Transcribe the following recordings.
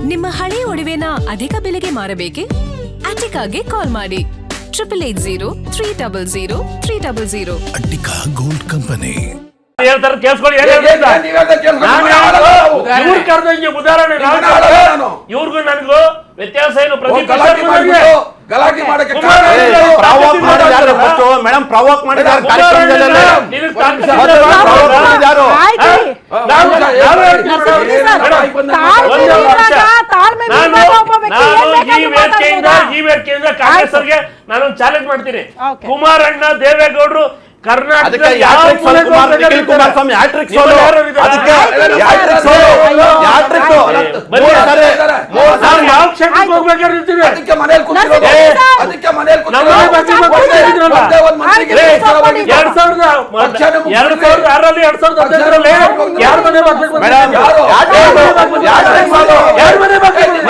ನಿಮ್ಮ ಹಳೆ ಒಡವೆನ ಅಧಿಕ ಬೆಲೆಗೆ ಮಾರಬೇಕೆ? ಅಟಿಕಾಗೆ ಕಾಲ್ ಮಾಡಿ 8880 ಅಟ್ಟಿಕಾ ಗೋಲ್ಡ್ ಕಂಪನಿ. ಹೇಳ್ತಾರೆ ಕೇಳಿಸ್ಕೊಳ್ಳಿ. ಉದಾಹರಣೆ ಇವ್ರಿಗೂ ನನಗೂ ವ್ಯತ್ಯಾಸ ಏನು? ಗಲಾಟೆ ಮಾಡಕ್ಕೆ ಮೇಡಮ್ ಪ್ರವೋಕ್ ಮಾಡಿದ್ದಾರೆ. ಈ ವೇದಿಕೆಯಿಂದ ಕಾಂಗ್ರೆಸ್ ಅವರಿಗೆ ನಾನು ಚಾಲೆಂಜ್ ಮಾಡ್ತೀನಿ. ಕುಮಾರಣ್ಣ ದೇವೇಗೌಡರು ಕರ್ನಾಟಕ ಕುಮಾರಸ್ವಾಮಿ ಯಾವ ಕ್ಷೇತ್ರಕ್ಕೆ ಹೋಗ್ಬೇಕಾದ್ರೆ ಇರ್ತೀವಿ. ಅದಕ್ಕೆ ಮನೇಲಿ ಕೂತಿರೋದು. ಅದಕ್ಕೆ ಮನೇಲಿ ಕೂತಿರೋದು. 2006ರಲ್ಲಿ 2015ರಲ್ಲಿ ಯಾರು ಮನೆ ಬಾಗ್ಲಿಗೆ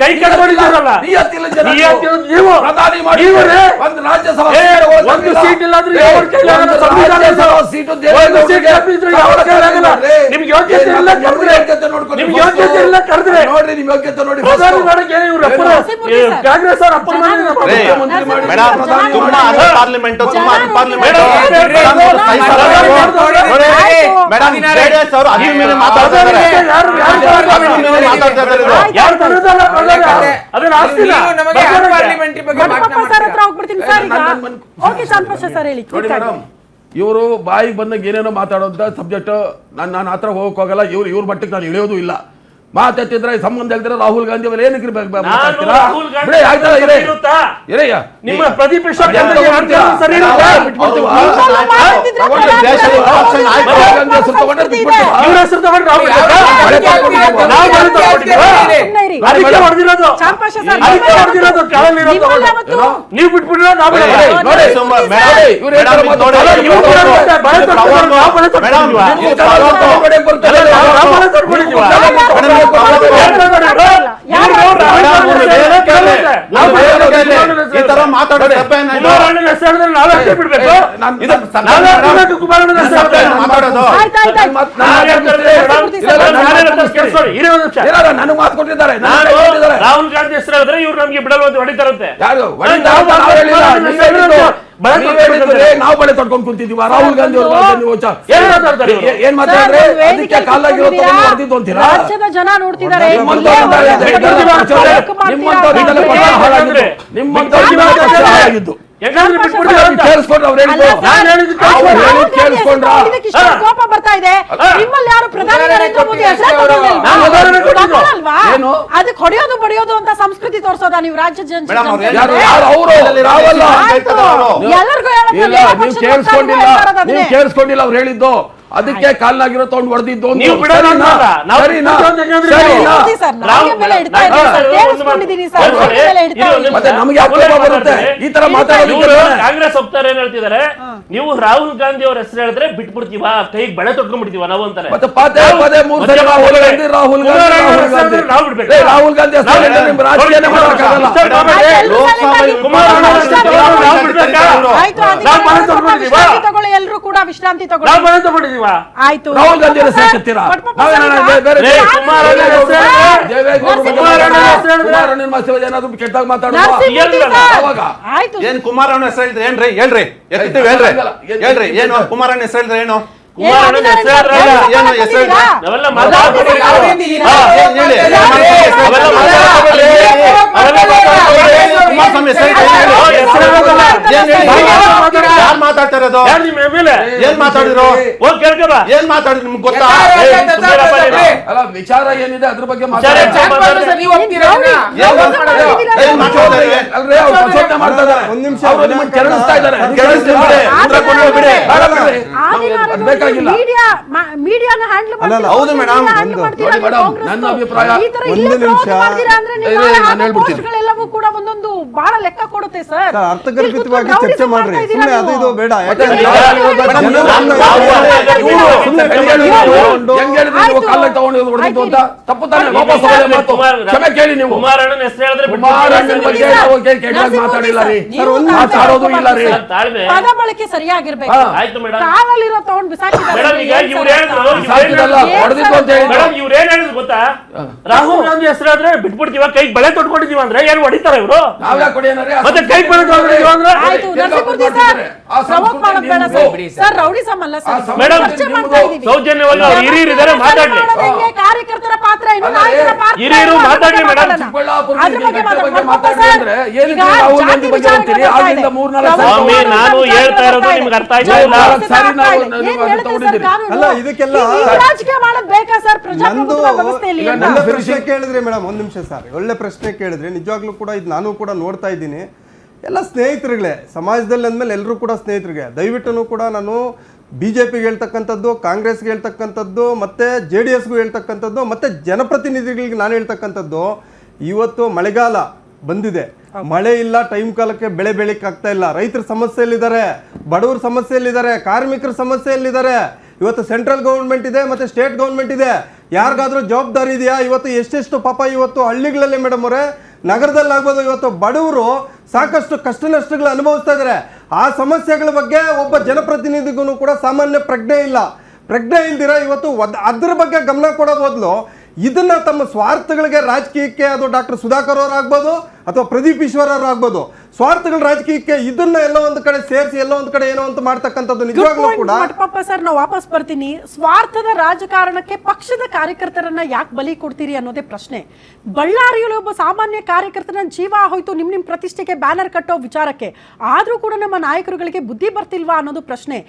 ಕೈ ಕಟ್ಕೊಂಡಿದ್ದಾರಲ್ಲ ನೀವು ಪ್ರಧಾನಿ ಮಾಡಿ ಒಂದು ರಾಜ್ಯಸಭಾ ಒಂದು ಸೀಟ್ ಇಲ್ಲಾಂದ್ರೆ ನಿಮ್ಗೆ ಯೋಗ್ಯತೆ ಇಲ್ಲ ಕರೆದ್ರೆ ನೋಡ್ರಿ ನಿಮ್ ಯೋಗ್ಯತೆ ನೋಡಿ. ಪ್ರಧಾನಿ ಮಾಡಕ್ಕೆ ಕಾಂಗ್ರೆಸ್ ಅವ್ರ ಅಪ್ಪ ಪಾರ್ಲಿಮೆಂಟ್ ಇವರು ಬಾಯಿಗೆ ಬಂದಾಗ ಏನೇನೋ ಮಾತಾಡೋಂತ ಸಬ್ಜೆಕ್ಟ್ ನಾನು ಆತರ ಹೋಗಕ್ ಹೋಗಲ್ಲ. ಇವ್ರ ಮಟ್ಟಕ್ಕೆ ನಾನು ಇಳಿಯೋದು ಇಲ್ಲ. ಮಾತಾಡ್ತಿದ್ರೆ ಸಂಬಂಧ ಹೇಳ್ತಾರೆ ರಾಹುಲ್ ಗಾಂಧಿ ಅವರು ಏನಕ್ಕೆ ನಿಮ್ಮ ಪ್ರತಿಪಕ್ಷ ನೀವು ಬಿಟ್ಬಿಟ್ಟಿರೋ ಈ ತರ ಮಾತಾಡೋದು ನನಗೆ ಮಾತು ಕೊಟ್ಟಿದ್ದಾರೆ. ರಾಹುಲ್ ಗಾಂಧಿ ಹೆಸರು ಹೇಳಿದ್ರೆ ಇವ್ರು ನಮ್ಗೆ ಬಿಡಲು ಹೊಡಿತಾರಂತೆ. ನಾವು ಬಳೆ ತೊಡ್ಕೊಂಡು ಕುಂತಿದೀವ. ರಾಹುಲ್ ಗಾಂಧಿ ಅವರು ಏನ್ ಮಾತಾಡಿದ್ರೆ ಅದಕ್ಕೆ ಕಾಲಾಗಿರೋ ಹೊಡೆದಿದ್ದು ಅಂತೀರಾ? ರಾಜ್ಯದ ಜನ ನೋಡ್ತಿದ್ದಾರೆ. ನಿಮ್ಮಂತವಾಗಿದ್ದು ಕೇಳಿಸ್ಕೊಂಡ್ರೆ ಅವ್ರು ಕೇಳಿಸ್ಕೊಂಡ್ರ ಕೋಪ ಬರ್ತಾ ಇದೆ. ನಿಮ್ಮಲ್ಲಿ ಯಾರು ಪ್ರಧಾನಿ ನರೇಂದ್ರ ಮೋದಿ ಹೆಸರು ಅದಕ್ಕೆ ಹೊಡೆಯೋದು ಬಡಿಯೋದು ಅಂತ ಸಂಸ್ಕೃತಿ ತೋರಿಸೋದಾ ನೀವು ರಾಜ್ಯ ಜನ? ನೀವು ಕೇಳಿಸ್ಕೊಂಡಿಲ್ಲ ಅವ್ರು ಹೇಳಿದ್ದು. ಅದಕ್ಕೆ ಕಾಲ್ನಾಗಿರೋ ತಗೊಂಡು ಹೊಡೆದಿದ್ದು. ಮತ್ತೆ ನಮ್ಗೆ ಬರುತ್ತೆ ಈ ತರ ಮಾತಾಡೋದು. ಕಾಂಗ್ರೆಸ್ ಹೋಗ್ತಾರೆ ಏನ್ ಹೇಳ್ತಿದ್ದಾರೆ, ನೀವು ರಾಹುಲ್ ಗಾಂಧಿ ಅವ್ರ ಹೆಸರು ಹೇಳಿದ್ರೆ ಬಿಟ್ಬಿಡ್ತೀವ, ಕೈಗೆ ಬಳೆ ತೊಟ್ಕೊಂಡ್ಬಿಡ್ತೀವ ನಾವು ಅಂತಾರೆ. ಮತ್ತೆ ಪದೇ ಪದೇ 3 ಸಲ ರಾಹುಲ್ ಗಾಂಧಿ ರಾಹುಲ್ ಗಾಂಧಿ ನಿಮ್ ರಾಜಕೀಯನೇ ಮಾಡೋಕ್ಕಾಗಲ್ಲ. ಎಲ್ಲರೂ ಕೂಡ ವಿಶ್ರಾಂತಿ ತಗೊಳ್ಳಿ. ಆಯ್ತು. ರಾಹುಲ್ ಗಾಂಧಿ ಸೇರ್ತೀರಾ? ಏನಾದ್ರು ಕೆಟ್ಟಾಗ ಮಾತಾಡೋದು. ಏನ್ ಕುಮಾರಣ್ಣ ಹೆಸರು ಹೇಳಿದ್ರೆ ಏನ್ರಿ? ಹೇಳ್ರಿ ಎತ್ತಿರ್ತೀವಿ. ಹೇಳ್ರಿ ಏನು ಕುಮಾರಣ್ಣ ಹೆಸರು ಹೇಳಿದ್ರೆ ಏನು? ಕುಮಾರಣ್ಣ ಹೆಸರು ನಾವೆಲ್ಲ ಮಾತಾಡ್ತಾ ಇರೋದು ಏನ್ ಮಾತಾಡಿದ್ರು? ಏನ್ ಮಾತಾಡಿದ್ರು ನಿಮ್ಗೆ ಗೊತ್ತಾ? ಅಲ್ಲ ವಿಚಾರ ಏನಿದೆ ಅದ್ರ ಬಗ್ಗೆ ಹೌದು ಮೇಡಮ್. ನನ್ನ ಅಭಿಪ್ರಾಯ ಕೂಡ ಒಂದೊಂದು ಬಹಳ ಲೆಕ್ಕ ಕೊಡುತ್ತೆ ಸರ್. ಅರ್ಥಗರ್ಭಿತವಾಗಿ ಚರ್ಚೆ ಮಾಡ್ರಿ, ಸುಮ್ಮನೆ ಅದು ಇದು ಬೇಡ. ಹೆಂಗ್ ಹೇಳಿದ್ರು ಕಾಲ ತಗೊಂಡು ಹೊಡೆದಿದ್ದು ಅಂತ ತಪ್ಪು ತಾನೆ? ವಾಪಸ್ ಸರ್, ತಗೊಳ್ಳಿ ಮಾತು. ಕ್ಷಮೆ ಕೇಳಿ ನೀವು. ಕುಮಾರಣ್ಣನ ಹೆಸರು ಹೇಳಿದ್ರೆ ಕುಮಾರಣ್ಣನ ಬಗ್ಗೆ ನಾವು ಕೆಟ್ಟದಾಗಿ ಮಾತಾಡಿಲ್ಲ ರೀ. ಮಾತಾಡೋದು ಇಲ್ಲ ರೀ. ತಾಳ್ಮೆ. ಪದ ಬಳಕೆ ಸರಿಯಾಗಿರ್ಬೇಕು. ಆಯ್ತು ಮೇಡಮ್. ಕಾಲಲ್ಲಿರೋ ತಗೊಂಡು ಬಿಸಾಕಿದ್ದಾರೆ. ಮೇಡಮ್ ಈಗ ಇವ್ರು ಹೇಳಿದ್ರು ಸಾಕಿದಲ್ಲ, ಹೊಡೆದಿದ್ದು ಅಂತ ಹೇಳಿ. ಮೇಡಮ್ ಇವ್ರು ಏನ್ ಹೇಳಿದ್ರು ಗೊತ್ತಾ? ರಾಹುಲ್ ಗಾಂಧಿ ಹೆಸರು ಹೇಳಿದ್ರೆ ಬಿಟ್ಬಿಡ್ತೀವ, ಕೈಗೆ ಬಳೆ ತೊಟ್ಕೊಂಡಿದೀವ ಅಂದ್ರೆ ಏನ್ ಹೊಡಿತಾರ ಇವರು? ನಾವ್ಯಾಕೆ ಹೊಡೆಯೋಣ ರೀ? ಮತ್ತೆ ಕೈಗೆ ಬಳೆ ತೊಟ್ಕೊಂಡಿದೀವ ಅಂದ್ರೆ ಆಯ್ತು ನರಸಿಂಹಮೂರ್ತಿ ಸರ್, ಪ್ರವೋಕ್ ಮಾಡೋದ್ ಬೇಡ ಸರ್. ಸರ್ ರೌಡಿಸಮ್ ಅಲ್ಲ ಸರ್. ಮೇಡಮ್, ಚರ್ಚೆ ಮಾಡ್ತಾ ಇದೀವಿ. ಸೌಜನ್ಯವಾಗಿ ಅವ್ರು ಹಿರಿಯರು ಇದಾರೆ, ಮಾತಾಡ್ಲಿ. ಕಾರ್ಯಕರ್ತರ ಪಾತ್ರ ಏನು, ನಾಯಕರ ಪಾತ್ರ ಹಿರಿಯರು ಏನು, ಮಾತಾಡ್ಲಿ ಮೇಡಮ್. ಮಾತಾಡೋಣ. ಚಿಕ್ಕಬಳ್ಳಾಪುರ ಅದ್ರ ಬಗ್ಗೆ ಬಗ್ಗೆ ಮಾತಾಡೋಣ. ಮಾತಾಡಿ ಅಂದ್ರೆ ಏನಕ್ಕೆ ಈಗ ರಾಹುಲ್ ಜಾತಿ ಗಾಂಧಿ ಬಗ್ಗೆ ಅಂತೀರಿ? ವಿಚಾರಗಳು ಆಗಿಂದ 3-4 ಬರ್ತಾ ಸ್ವಾಮಿ, ಇದೆ. ನಾನು ಹೇಳ್ತಾ ಇರೋದು ನಿಮ್ಗೆ ಅರ್ಥ ಆಯ್ತಾ ಇಲ್ಲ? ಸರಿ, ನಾವು ಏನ್ ಅದನ್ನ ಹೇಳ್ತೀರಿ ಸರ್ ತಗೊಂಡಿದ್ದೀರಿ. ಕಾನೂನು? ಅಲ್ಲ, ಇದಕ್ಕೆಲ್ಲ ಈ ರಾಜಕೀಯ ಮಾಡೋದ್ ಬೇಕಾ ಸರ್ ಪ್ರಜಾಪ್ರಭುತ್ವ ನಂದು ವ್ಯವಸ್ಥೆಯಲ್ಲಿ? ಈಗ ಅಂತ? ಒಳ್ಳೆ ಪ್ರಶ್ನೆ ಕೇಳಿದ್ರಿ ಮೇಡಮ್, ಒಂದ್ ನಿಮಿಷ ಸರ್. ಒಳ್ಳೆ ಪ್ರಶ್ನೆ ಕೇಳಿದ್ರಿ. ನಿಜವಾಗ್ಲೂ ಕೂಡ ಇದು ನಾನು ಕೂಡ ನೋಡ್ತಾ ಇದ್ದೀನಿ. ಎಲ್ಲ ಸ್ನೇಹಿತರುಗಳೇ ಸಮಾಜದಲ್ಲಿ ಅಂದ್ಮೇಲೆ ಎಲ್ಲರೂ ಕೂಡ ಸ್ನೇಹಿತರಿಗೆ. ದಯವಿಟ್ಟು ಕೂಡ ನಾನು BJPಗೆ ಹೇಳ್ತಕ್ಕಂಥದ್ದು, ಕಾಂಗ್ರೆಸ್ಗೆ ಹೇಳ್ತಕ್ಕಂಥದ್ದು, ಮತ್ತೆ JDSಗೂ ಹೇಳ್ತಕ್ಕಂಥದ್ದು, ಮತ್ತೆ ಜನಪ್ರತಿನಿಧಿಗಳಿಗೆ ನಾನು ಹೇಳ್ತಕ್ಕಂಥದ್ದು, ಇವತ್ತು ಮಳೆಗಾಲ ಬಂದಿದೆ, ಮಳೆ ಇಲ್ಲ, ಟೈಮ್ ಕಾಲಕ್ಕೆ ಬೆಳೆ ಬೆಳಿಕಾಗ್ತಾ ಇಲ್ಲ, ರೈತರ ಸಮಸ್ಯೆಯಲ್ಲಿದ್ದಾರೆ, ಬಡವರ ಸಮಸ್ಯೆಯಲ್ಲಿದ್ದಾರೆ, ಕಾರ್ಮಿಕರ ಸಮಸ್ಯೆಯಲ್ಲಿದ್ದಾರೆ. ಇವತ್ತು ಸೆಂಟ್ರಲ್ ಗೌರ್ಮೆಂಟ್ ಇದೆ, ಮತ್ತೆ ಸ್ಟೇಟ್ ಗೌರ್ಮೆಂಟ್ ಇದೆ. ಯಾರಿಗಾದ್ರೂ ಜವಾಬ್ದಾರಿ ಇದೆಯಾ? ಇವತ್ತು ಎಷ್ಟೆಷ್ಟು ಪಾಪ ಇವತ್ತು ಹಳ್ಳಿಗಳಲ್ಲಿ ಮೇಡಮ್ ಅವರೇ, ನಗರದಲ್ಲಿ ಆಗ್ಬೋದು, ಇವತ್ತು ಬಡವರು ಸಾಕಷ್ಟು ಕಷ್ಟ ನಷ್ಟಗಳು ಅನುಭವಿಸ್ತಾ ಇದ್ದಾರೆ. ಆ ಸಮಸ್ಯೆಗಳ ಬಗ್ಗೆ ಒಬ್ಬ ಜನಪ್ರತಿನಿಧಿಗೂ ಕೂಡ ಸಾಮಾನ್ಯ ಪ್ರಜ್ಞೆ ಇಲ್ಲ. ಪ್ರಜ್ಞೆ ಇಲ್ದಿರ ಇವತ್ತು ಅದ್ರ ಬಗ್ಗೆ ಗಮನ ಕೊಡೋ ಬದಲು ಇದನ್ನ ತಮ್ಮ ಸ್ವಾರ್ಥಗಳಿಗೆ, ರಾಜಕೀಯಕ್ಕೆ, ಅದು ಡಾಕ್ಟರ್ ಸುಧಾಕರ್ ಅವರು ಆಗ್ಬೋದು ಅಥವಾ ಪ್ರದೀಪ್ ಈಶ್ವರ್ ಅವರು ಆಗ್ಬೋದು, ಸ್ವಾರ್ಥಗಳ ರಾಜಕೀಯಕ್ಕೆ ಇದನ್ನ ಎಲ್ಲೋ ಒಂದು ಕಡೆ ಸೇರಿಸಿ ಎಲ್ಲೋ ಒಂದು ಕಡೆ ಏನೋ ಅಂತ ಮಾಡ್ತಕ್ಕಂಥದ್ದು ನಿಜವಾಗ್ಲೂ ಕೂಡ. ಪಾಪ ಸರ್, ನಾವು ವಾಪಸ್ ಬರ್ತೀನಿ. ಸ್ವಾರ್ಥದ ರಾಜಕಾರಣಕ್ಕೆ ಪಕ್ಷದ ಕಾರ್ಯಕರ್ತರನ್ನ ಯಾಕೆ ಬಲಿ ಕೊಡ್ತೀರಿ ಅನ್ನೋದೇ ಪ್ರಶ್ನೆ. ಬಳ್ಳಾರಿಯಲ್ಲಿ ಒಬ್ಬ ಸಾಮಾನ್ಯ ಕಾರ್ಯಕರ್ತನ ಜೀವ ಹೋಯ್ತು ನಿಮ್ ಪ್ರತಿಷ್ಠೆಗೆ ಬ್ಯಾನರ್ ಕಟ್ಟೋ ವಿಚಾರಕ್ಕೆ. ಆದ್ರೂ ಕೂಡ ನಮ್ಮ ನಾಯಕರುಗಳಿಗೆ ಬುದ್ಧಿ ಬರ್ತಿಲ್ವಾ ಅನ್ನೋದು ಪ್ರಶ್ನೆ.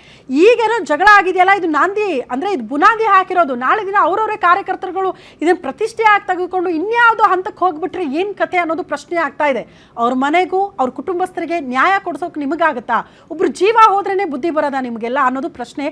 ಈಗೇನೋ ಜಗಳ ಆಗಿದೆಯಲ್ಲ, ಇದು ನಾಂದಿ ಅಂದ್ರೆ ಇದು ಬುನಾದಿ ಹಾಕಿರೋದು. ನಾಳೆ ದಿನ ಅವರವರೇ ಕಾರ್ಯಕರ್ತರುಗಳು ಇದನ್ನ ಪ್ರತಿಷ್ಠೆ ಆಗಿ ತೆಗೆದುಕೊಂಡು ಇನ್ಯಾವುದೋ ಹಂತಕ್ಕೆ ಹೋಗ್ಬಿಟ್ರೆ ಏನ್ ಕತೆ ಅನ್ನೋದು ಪ್ರಶ್ನೆ ಆಗ್ತಾ ಇದೆ. ಅವ್ರ ಮನೆಗೂ ಅವ್ರ ಕುಟುಂಬಸ್ಥರಿಗೆ ನ್ಯಾಯ ಕೊಡಿಸೋಕೆ ನಿಮಗಾಗತ್ತಾ? ಒಬ್ರು ಜೀವ ಹೋದ್ರೇನೆ ಬುದ್ಧಿ ಬರೋದಾ ನಿಮಗೆಲ್ಲ ಅನ್ನೋದು ಪ್ರಶ್ನೆ.